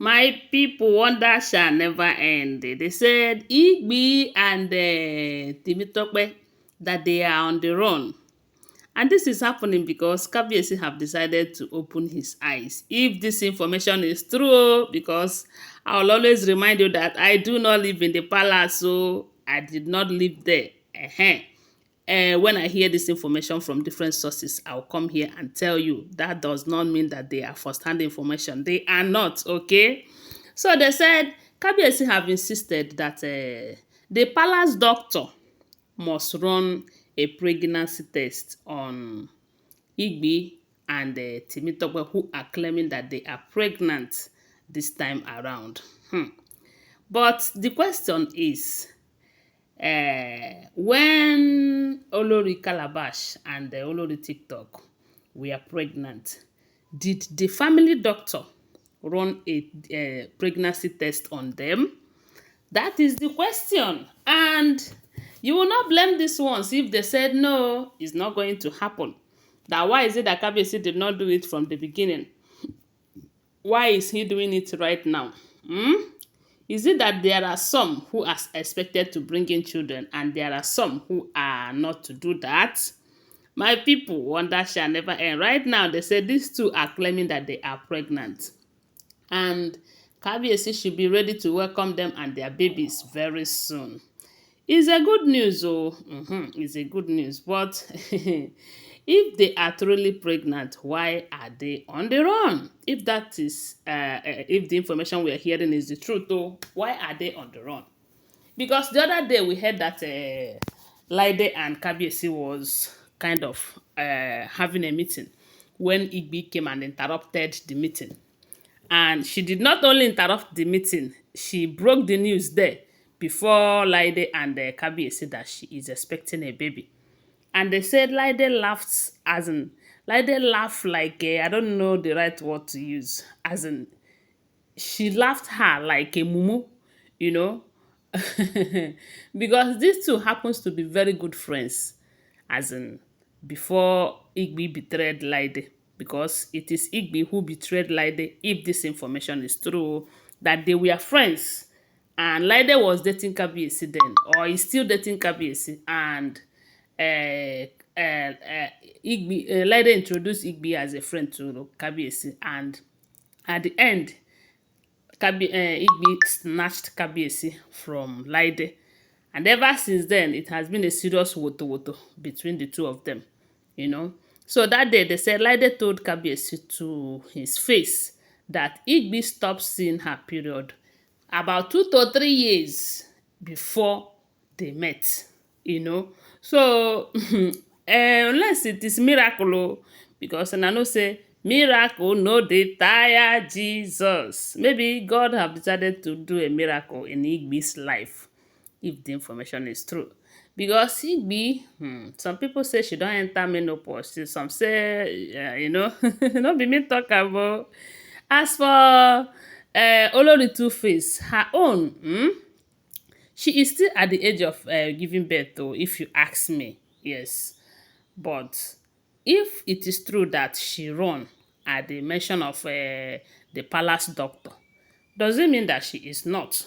My people wonder shall never end. They said Igbi and Temitope that they are on the run. And this is happening because Kabiyesi have decided to open his eyes. If this information is true, because I will always remind you that I do not live in the palace, so I did not live there. When I hear this information from different sources, I'll come here and tell you. That does not mean that they are first-hand information. They are not, okay? So they said, Kabiyesi have insisted that the palace doctor must run a pregnancy test on Igbi and Temitope, who are claiming that they are pregnant this time around. But the question is, when Olori Calabash and Olori TikTok were pregnant, did the family doctor run a pregnancy test on them? That is the question. And you will not blame these ones if they said no, it's not going to happen. That why is it that Kabiyesi did not do it from the beginning? Why is he doing it right now? Is it that there are some who are expected to bring in children and there are some who are not to do that? My people, wonder shall never end. Right now, they say these two are claiming that they are pregnant. And Kabiyesi should be ready to welcome them and their babies very soon. It's a good news, oh. It's a good news. But if they are truly pregnant, why are they on the run? If that is, if the information we are hearing is the truth, though, why are they on the run? Because the other day we heard that Laide and Kabiyesi was kind of having a meeting when Igbi came and interrupted the meeting. And she did not only interrupt the meeting, she broke the news there before Laide and Kabiyesi that she is expecting a baby. And they said Laide laughed, as in, Laide laughed like, I don't know the right word to use, as in, she laughed her like a mumu, you know, because these two happens to be very good friends, as in, before Igbi betrayed Laide, because it is Igbi who betrayed Laide, if this information is true, that they were friends, and Laide was dating Kabiyesi then, or is still dating Kabiyesi, and Igbi, Laide introduced Igbi as a friend to Kabiyesi, and at the end, Igbi snatched Kabiyesi from Laide. And ever since then, it has been a serious woto between the two of them, you know. So that day, they said Laide told Kabiyesi to his face that Igbi stopped seeing her period about 2 to 3 years before they met, you know. So, unless it is miracle, because and I know say miracle no dey tire Jesus. Maybe God have decided to do a miracle in Igbi's life, if the information is true. Because Igbi, some people say she don't enter menopause. Some say, not be me talk about. As for Olori Two-Face, her own, she is still at the age of giving birth, though, if you ask me. Yes. But if it is true that she run at the mention of the palace doctor, does it mean that she is not?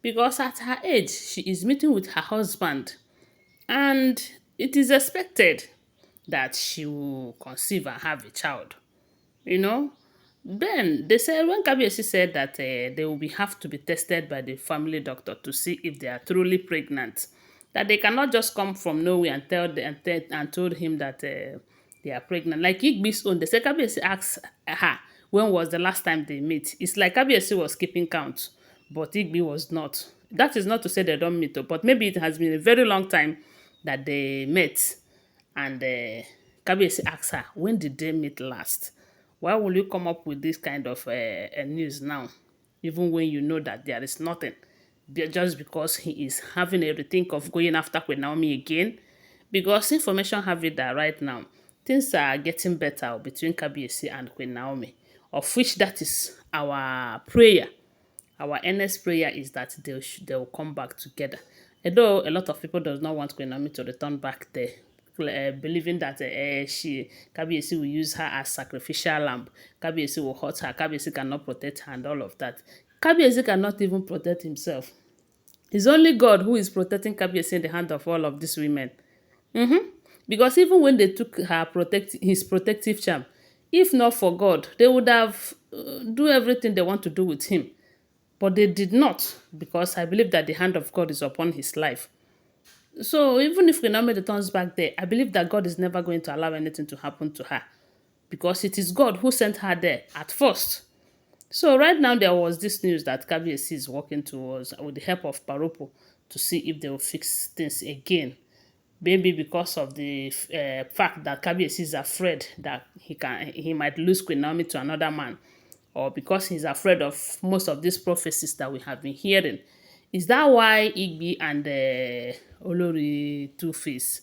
Because at her age, she is meeting with her husband, and it is expected that she will conceive and have a child. You know? Then they said when Kabiyesi said that they will have to be tested by the family doctor to see if they are truly pregnant, that they cannot just come from nowhere and told him that they are pregnant. Like Igbi's own, they said Kabiyesi asked her when was the last time they meet. It's like Kabiyesi was keeping count, but Igbi was not. That is not to say they don't meet, but maybe it has been a very long time that they met, and Kabiyesi asked her when did they meet last. Why will you come up with this kind of news now, even when you know that there is nothing? Just because he is having a rethink of going after Queen Naomi again? Because information have it that right now, things are getting better between Kabiyesi and Queen Naomi, of which that is our prayer. Our earnest prayer is that they will come back together. Although a lot of people does not want Queen Naomi to return back there, believing that Kabiyesi will use her as sacrificial lamb. Kabiyesi will hurt her. Kabiyesi cannot protect her and all of that. Kabiyesi cannot even protect himself. It's only God who is protecting Kabiyesi in the hand of all of these women. Because even when they took his protective charm, if not for God, they would have do everything they want to do with him. But they did not, because I believe that the hand of God is upon his life. So even if Queen Naomi returns back there, I believe that God is never going to allow anything to happen to her, because it is God who sent her there at first. So right now there was this news that Kabiyesi is working towards, with the help of Paropo, to see if they will fix things again. Maybe because of the fact that Kabiyesi is afraid that he might lose Queen Naomi to another man, or because he's afraid of most of these prophecies that we have been hearing. Is that why Igbi and Olori Two-Face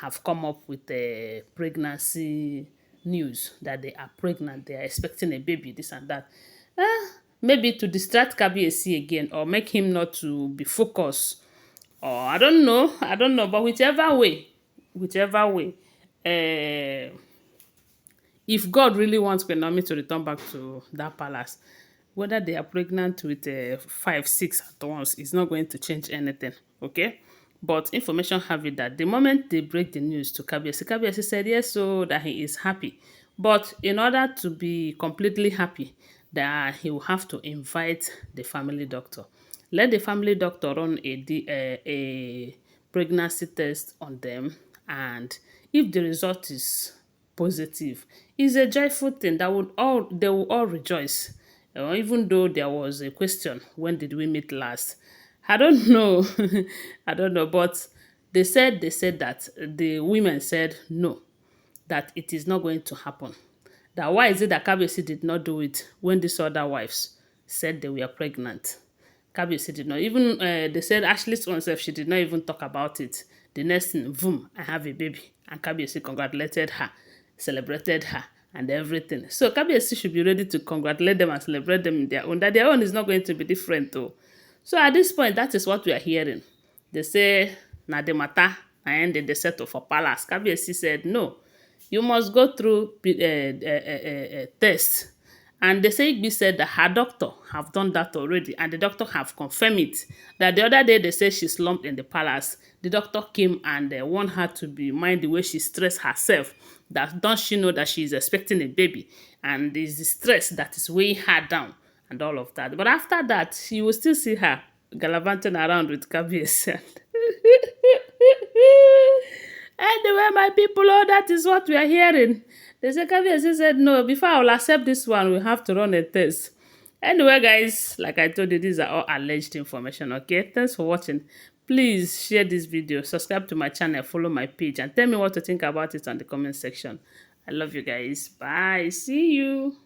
have come up with the pregnancy news, that they are pregnant, they are expecting a baby, this and that? Maybe to distract Kabiyesi again, or make him not to be focused, or I don't know, but whichever way, if God really wants Queen Naomi to return back to that palace, whether they are pregnant with 5, 6 at once, is not going to change anything, okay? But information have it that the moment they break the news to Kabiyesi, Kabiyesi said yes, so that he is happy. But in order to be completely happy, that he will have to invite the family doctor. Let the family doctor run a pregnancy test on them, and if the result is positive, it's a joyful thing that they will all rejoice. Even though there was a question, when did we meet last? I don't know. I don't know, but they said that the women said no, that it is not going to happen. That why is it that Kabiyesi did not do it when these other wives said they were pregnant? Kabiyesi did not. Even they said Ashley's own self, she did not even talk about it. The next thing, boom, I have a baby. And Kabiyesi congratulated her, celebrated her, and everything. So Kabiyesi should be ready to congratulate them and celebrate them in their own. That their own is not going to be different though. So at this point, that is what we are hearing. They say, na the matter, and then they settle for palace. Kabiyesi said, no, you must go through test. And they say Igbi said that her doctor have done that already, and the doctor have confirmed it. That the other day they said she slumped in the palace. The doctor came and warned her to be mind the way she stressed herself. That don't she know that she is expecting a baby, and it's the stress that is weighing her down and all of that. But after that, you will still see her gallivanting around with Kabiyesi. Anyway, my people, oh, that is what we are hearing. The Kabiyesi said, no, before I will accept this one, we have to run a test. Anyway, guys, like I told you, these are all alleged information, okay? Thanks for watching. Please share this video, subscribe to my channel, follow my page, and tell me what to think about it on the comment section. I love you guys. Bye. See you.